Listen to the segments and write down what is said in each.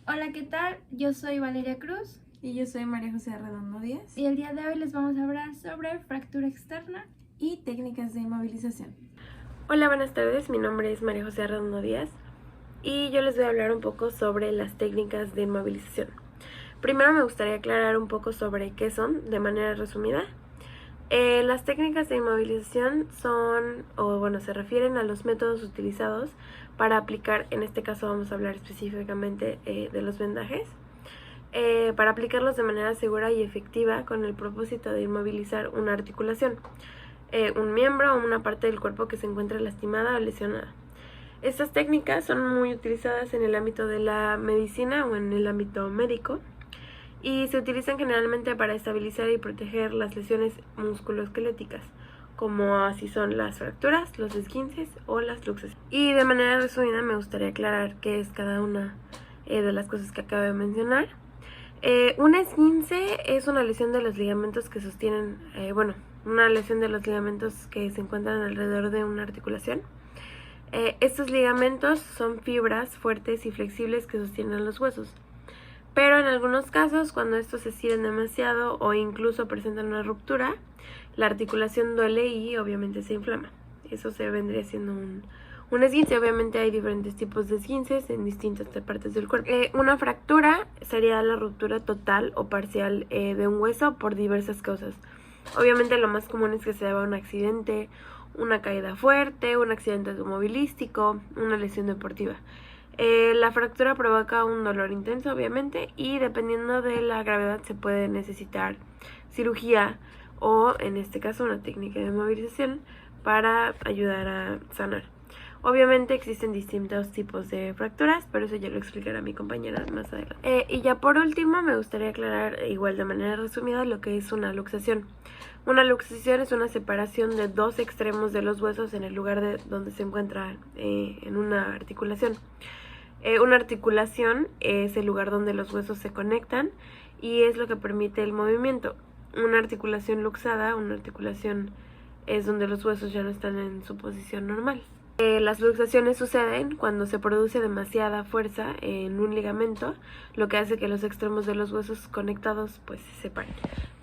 Hola, ¿qué tal? Yo soy Valeria Cruz Y yo soy María José Redondo Díaz. y el día de hoy les vamos a hablar sobre fractura externa. Y técnicas de inmovilización. Hola, buenas tardes. Mi nombre es María José Redondo Díaz y yo les voy a hablar un poco sobre las técnicas de inmovilización. Primero me gustaría aclarar un poco sobre qué son, de manera resumida. Las técnicas de inmovilización se refieren a los métodos utilizados para aplicar, en este caso vamos a hablar específicamente de los vendajes, para aplicarlos de manera segura y efectiva con el propósito de inmovilizar una articulación, un miembro o una parte del cuerpo que se encuentre lastimada o lesionada. Estas técnicas son muy utilizadas en el ámbito de la medicina o en el ámbito médico y se utilizan generalmente para estabilizar y proteger las lesiones musculoesqueléticas, como así son las fracturas, los esguinces o las luxaciones. Y de manera resumida me gustaría aclarar qué es cada una de las cosas que acabo de mencionar. Un esguince es una lesión de los ligamentos que sostienen, una lesión de los ligamentos que se encuentran alrededor de una articulación. Estos ligamentos son fibras fuertes y flexibles que sostienen los huesos. Pero en algunos casos, cuando estos se estiran demasiado o incluso presentan una ruptura, la articulación duele y obviamente se inflama. Eso se vendría siendo un esguince. Obviamente hay diferentes tipos de esguinces en distintas partes del cuerpo. Una fractura sería la ruptura total o parcial de un hueso por diversas causas. Obviamente lo más común es que se deba a un accidente, una caída fuerte, un accidente automovilístico, una lesión deportiva. La fractura provoca un dolor intenso, obviamente, y dependiendo de la gravedad se puede necesitar cirugía o, en este caso, una técnica de movilización para ayudar a sanar. Obviamente existen distintos tipos de fracturas, pero eso ya lo explicará mi compañera más adelante. Y ya por último me gustaría aclarar, igual de manera resumida, lo que es una luxación. Una luxación es una separación de dos extremos de los huesos en el lugar de donde se encuentra en una articulación. Una articulación es el lugar donde los huesos se conectan y es lo que permite el movimiento. Una articulación luxada, una articulación es donde los huesos ya no están en su posición normal. Las luxaciones suceden cuando se produce demasiada fuerza en un ligamento, lo que hace que los extremos de los huesos conectados pues se separen.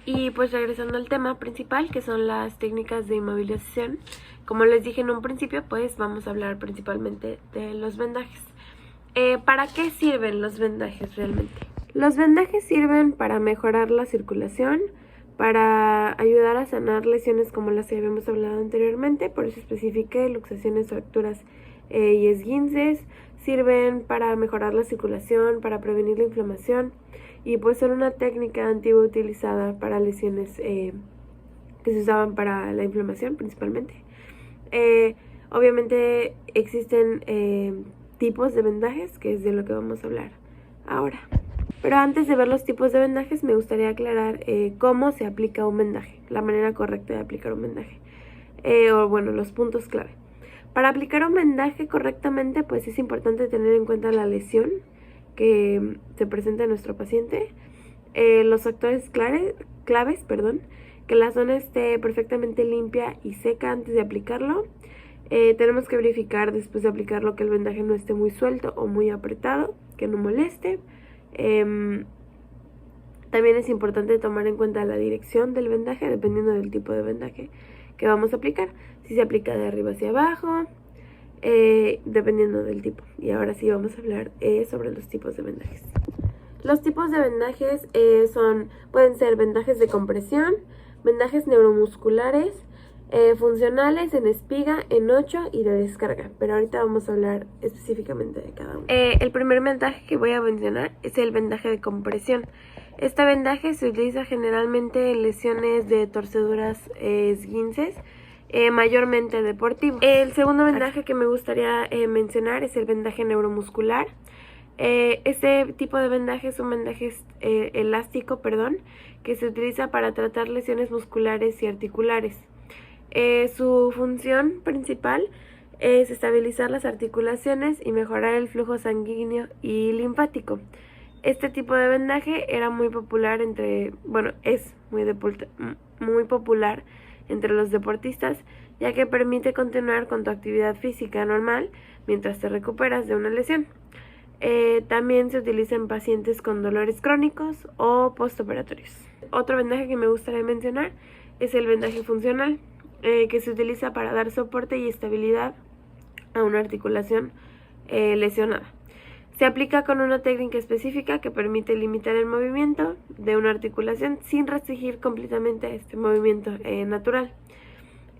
Y pues regresando al tema principal, que son las técnicas de inmovilización, como les dije en un principio, pues vamos a hablar principalmente de los vendajes. ¿Para qué sirven los vendajes realmente? Los vendajes sirven para mejorar la circulación, para ayudar a sanar lesiones como las que habíamos hablado anteriormente, por eso especifiqué luxaciones, fracturas y esguinces. Sirven para mejorar la circulación, para prevenir la inflamación y pues son una técnica antigua utilizada para lesiones que se usaban para la inflamación principalmente. Obviamente existen tipos de vendajes, que es de lo que vamos a hablar ahora. Pero antes de ver los tipos de vendajes me gustaría aclarar cómo se aplica un vendaje, la manera correcta de aplicar un vendaje, los puntos clave. Para aplicar un vendaje correctamente pues es importante tener en cuenta la lesión que se presenta en nuestro paciente, los factores claves, que la zona esté perfectamente limpia y seca antes de aplicarlo. Tenemos que verificar después de aplicarlo que el vendaje no esté muy suelto o muy apretado, que no moleste. También es importante tomar en cuenta la dirección del vendaje, dependiendo del tipo de vendaje que vamos a aplicar. Si se aplica de arriba hacia abajo, dependiendo del tipo. Y ahora sí vamos a hablar sobre los tipos de vendajes. Los tipos de vendajes pueden ser vendajes de compresión, vendajes neuromusculares, funcionales, en espiga, en 8 y de descarga, pero ahorita vamos a hablar específicamente de cada uno. El primer vendaje que voy a mencionar es el vendaje de compresión. Este vendaje se utiliza generalmente en lesiones de torceduras, esguinces, mayormente deportivos. El segundo vendaje que me gustaría mencionar es el vendaje neuromuscular. Este tipo de vendaje es un vendaje elástico, que se utiliza para tratar lesiones musculares y articulares. Su función principal es estabilizar las articulaciones y mejorar el flujo sanguíneo y linfático. Este tipo de vendaje era muy popular es muy popular entre los deportistas, ya que permite continuar con tu actividad física normal mientras te recuperas de una lesión. También se utiliza en pacientes con dolores crónicos o postoperatorios. Otro vendaje que me gustaría mencionar es el vendaje funcional, que se utiliza para dar soporte y estabilidad a una articulación lesionada. Se aplica con una técnica específica que permite limitar el movimiento de una articulación sin restringir completamente este movimiento natural.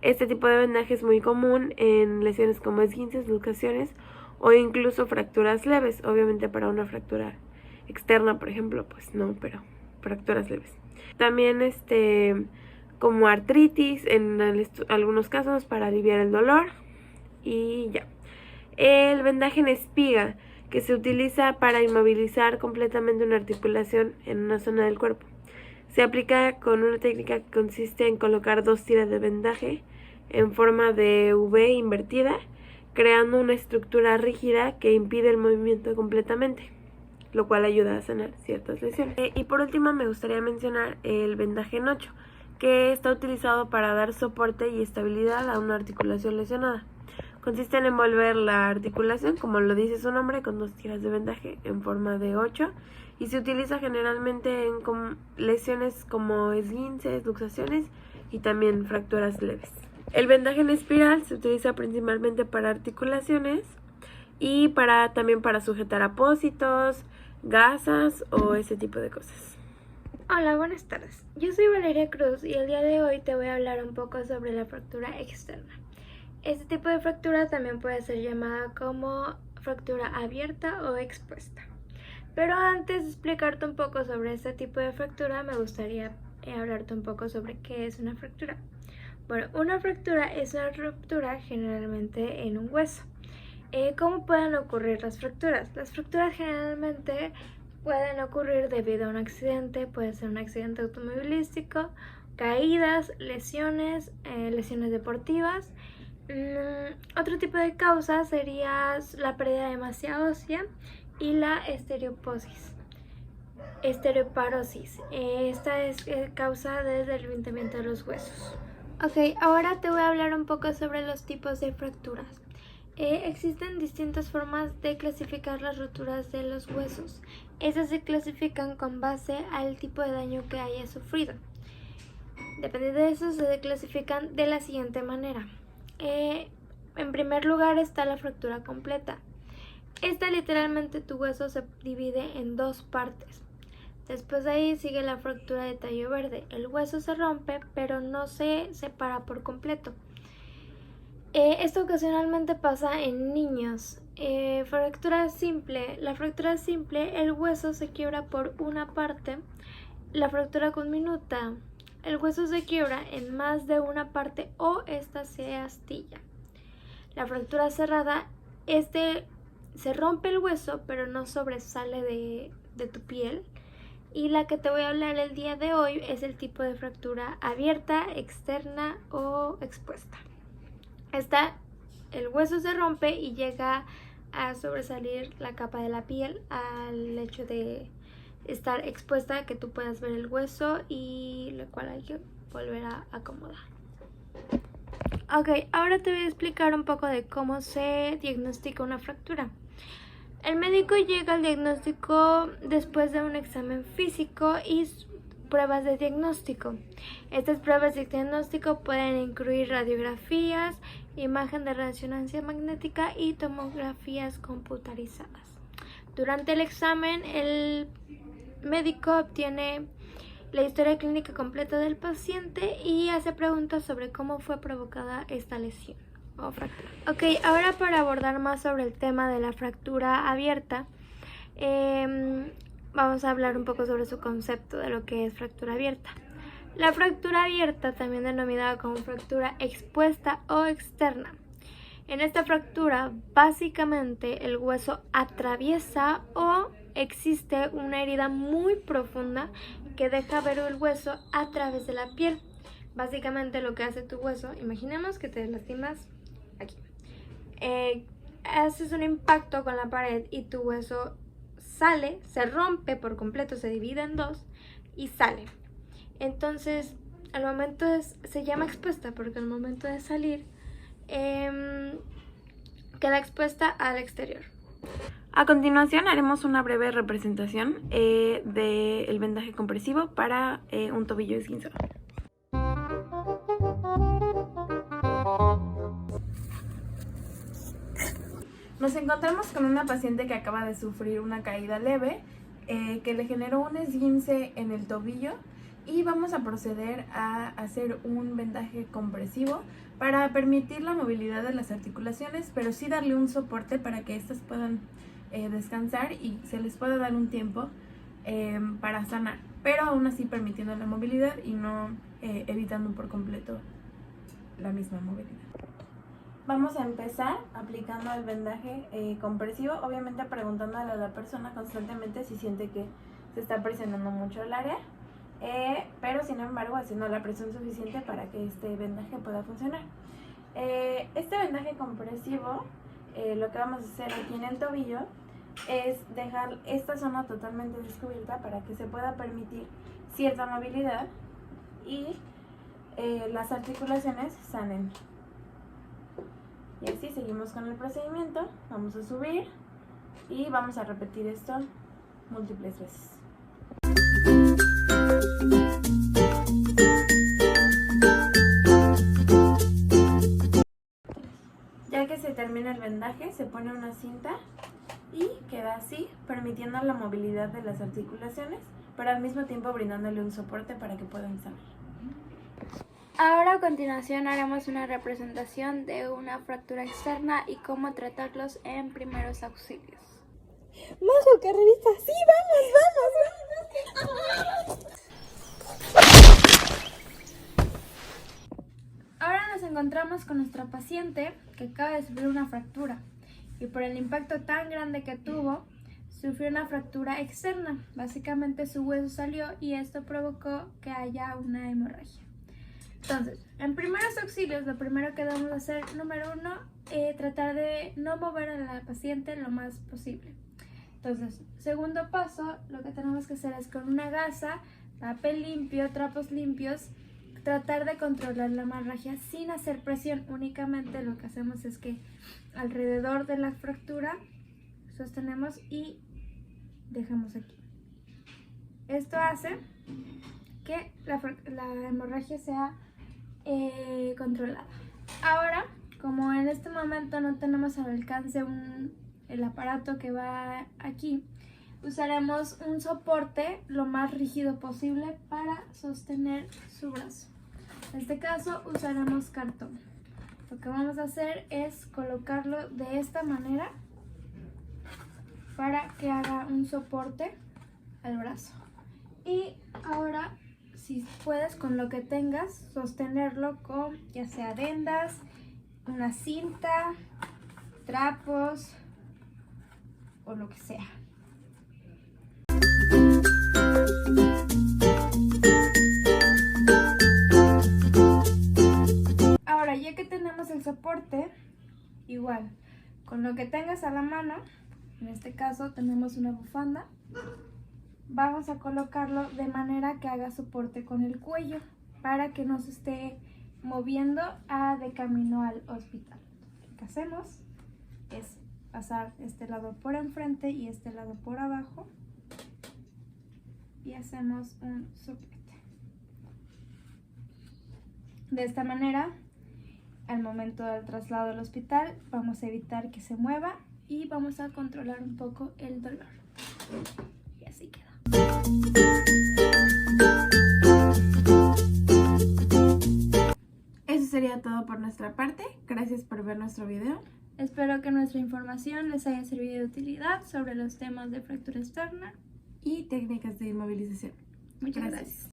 Este tipo de vendaje es muy común en lesiones como esguinces, luxaciones o incluso fracturas leves. Obviamente para una fractura externa, por ejemplo, pues no, pero fracturas leves. También como artritis en algunos casos para aliviar el dolor y ya. El vendaje en espiga, que se utiliza para inmovilizar completamente una articulación en una zona del cuerpo. Se aplica con una técnica que consiste en colocar 2 tiras de vendaje en forma de V invertida, creando una estructura rígida que impide el movimiento completamente, lo cual ayuda a sanar ciertas lesiones. Y por último me gustaría mencionar el vendaje en 8, que está utilizado para dar soporte y estabilidad a una articulación lesionada. Consiste en envolver la articulación, como lo dice su nombre, con 2 tiras de vendaje en forma de 8 y se utiliza generalmente en lesiones como esguinces, luxaciones y también fracturas leves. El vendaje en espiral se utiliza principalmente para articulaciones y también para sujetar apósitos, gasas o ese tipo de cosas. Hola, buenas tardes. Yo soy Valeria Cruz y el día de hoy te voy a hablar un poco sobre la fractura externa. Este tipo de fractura también puede ser llamada como fractura abierta o expuesta. Pero antes de explicarte un poco sobre este tipo de fractura, me gustaría hablarte un poco sobre qué es una fractura. Bueno, una fractura es una ruptura generalmente en un hueso. ¿Cómo pueden ocurrir las fracturas? Las fracturas generalmente pueden ocurrir debido a un accidente, puede ser un accidente automovilístico, caídas, lesiones, lesiones deportivas. Otro tipo de causa sería la pérdida de masa ósea y la esteroparosis. Esta es causa del debilitamiento de los huesos. Ok, ahora te voy a hablar un poco sobre los tipos de fracturas. Existen distintas formas de clasificar las roturas de los huesos. Estas se clasifican con base al tipo de daño que haya sufrido. Dependiendo de eso, se clasifican de la siguiente manera. En primer lugar está la fractura completa. Esta literalmente tu hueso se divide en 2 partes. Después de ahí sigue la fractura de tallo verde. El hueso se rompe pero no se separa por completo. Esto ocasionalmente pasa en niños. Fractura simple. La fractura simple, el hueso se quiebra por una parte. La fractura conminuta, el hueso se quiebra en más de una parte o esta se astilla. La fractura cerrada, se rompe el hueso pero no sobresale de tu piel. Y la que te voy a hablar el día de hoy es el tipo de fractura abierta, externa o expuesta. El hueso se rompe y llega a sobresalir la capa de la piel al hecho de estar expuesta, que tú puedas ver el hueso y lo cual hay que volver a acomodar. Ok, ahora te voy a explicar un poco de cómo se diagnostica una fractura. El médico llega al diagnóstico después de un examen físico y pruebas de diagnóstico. Estas pruebas de diagnóstico pueden incluir radiografías, imagen de resonancia magnética y tomografías computarizadas. Durante el examen, el médico obtiene la historia clínica completa del paciente y hace preguntas sobre cómo fue provocada esta lesión o fractura. Ok, ahora para abordar más sobre el tema de la fractura abierta, vamos a hablar un poco sobre su concepto de lo que es fractura abierta. La fractura abierta, también denominada como fractura expuesta o externa. En esta fractura, básicamente el hueso atraviesa o existe una herida muy profunda que deja ver el hueso a través de la piel. Básicamente lo que hace tu hueso, imaginemos que te lastimas aquí. Haces un impacto con la pared y tu hueso sale, se rompe por completo, se divide en 2 y sale. Entonces, al momento se llama expuesta porque al momento de salir queda expuesta al exterior. A continuación haremos una breve representación del vendaje compresivo para un tobillo esguinzado. Nos encontramos con una paciente que acaba de sufrir una caída leve que le generó un esguince en el tobillo y vamos a proceder a hacer un vendaje compresivo para permitir la movilidad de las articulaciones, pero sí darle un soporte para que éstas puedan descansar y se les pueda dar un tiempo para sanar, pero aún así permitiendo la movilidad y no evitando por completo la misma movilidad. Vamos a empezar aplicando el vendaje compresivo, obviamente preguntándole a la persona constantemente si siente que se está presionando mucho el área, pero sin embargo haciendo la presión suficiente para que este vendaje pueda funcionar. Este vendaje compresivo, lo que vamos a hacer aquí en el tobillo es dejar esta zona totalmente descubierta para que se pueda permitir cierta movilidad y las articulaciones sanen. Y así seguimos con el procedimiento, vamos a subir y vamos a repetir esto múltiples veces. Ya que se termina el vendaje, se pone una cinta y queda así, permitiendo la movilidad de las articulaciones, pero al mismo tiempo brindándole un soporte para que puedan sanar. Ahora a continuación haremos una representación de una fractura externa y cómo tratarlos en primeros auxilios. ¡Majo, carrerista! ¡Sí, vamos! Ahora nos encontramos con nuestra paciente que acaba de sufrir una fractura y por el impacto tan grande que tuvo, sufrió una fractura externa. Básicamente su hueso salió y esto provocó que haya una hemorragia. Entonces, en primeros auxilios, lo primero que debemos hacer, número 1, tratar de no mover a la paciente lo más posible. Entonces, segundo paso, lo que tenemos que hacer es con una gasa, papel limpio, trapos limpios, tratar de controlar la hemorragia sin hacer presión. Únicamente lo que hacemos es que alrededor de la fractura sostenemos y dejamos aquí. Esto hace que la hemorragia sea controlada. Ahora, como en este momento no tenemos al alcance el aparato que va aquí, usaremos un soporte lo más rígido posible para sostener su brazo. En este caso usaremos cartón. Lo que vamos a hacer es colocarlo de esta manera para que haga un soporte al brazo. Y ahora, si puedes, con lo que tengas, sostenerlo con ya sea vendas, una cinta, trapos o lo que sea. Ahora, ya que tenemos el soporte, igual, con lo que tengas a la mano, en este caso tenemos una bufanda, vamos a colocarlo de manera que haga soporte con el cuello para que no se esté moviendo de camino al hospital. Lo que hacemos es pasar este lado por enfrente y este lado por abajo y hacemos un soporte. De esta manera, al momento del traslado al hospital, vamos a evitar que se mueva y vamos a controlar un poco el dolor. Y así queda. Eso sería todo por nuestra parte. Gracias por ver nuestro video. Espero que nuestra información les haya servido de utilidad sobre los temas de fractura externa Y técnicas de inmovilización. Muchas gracias.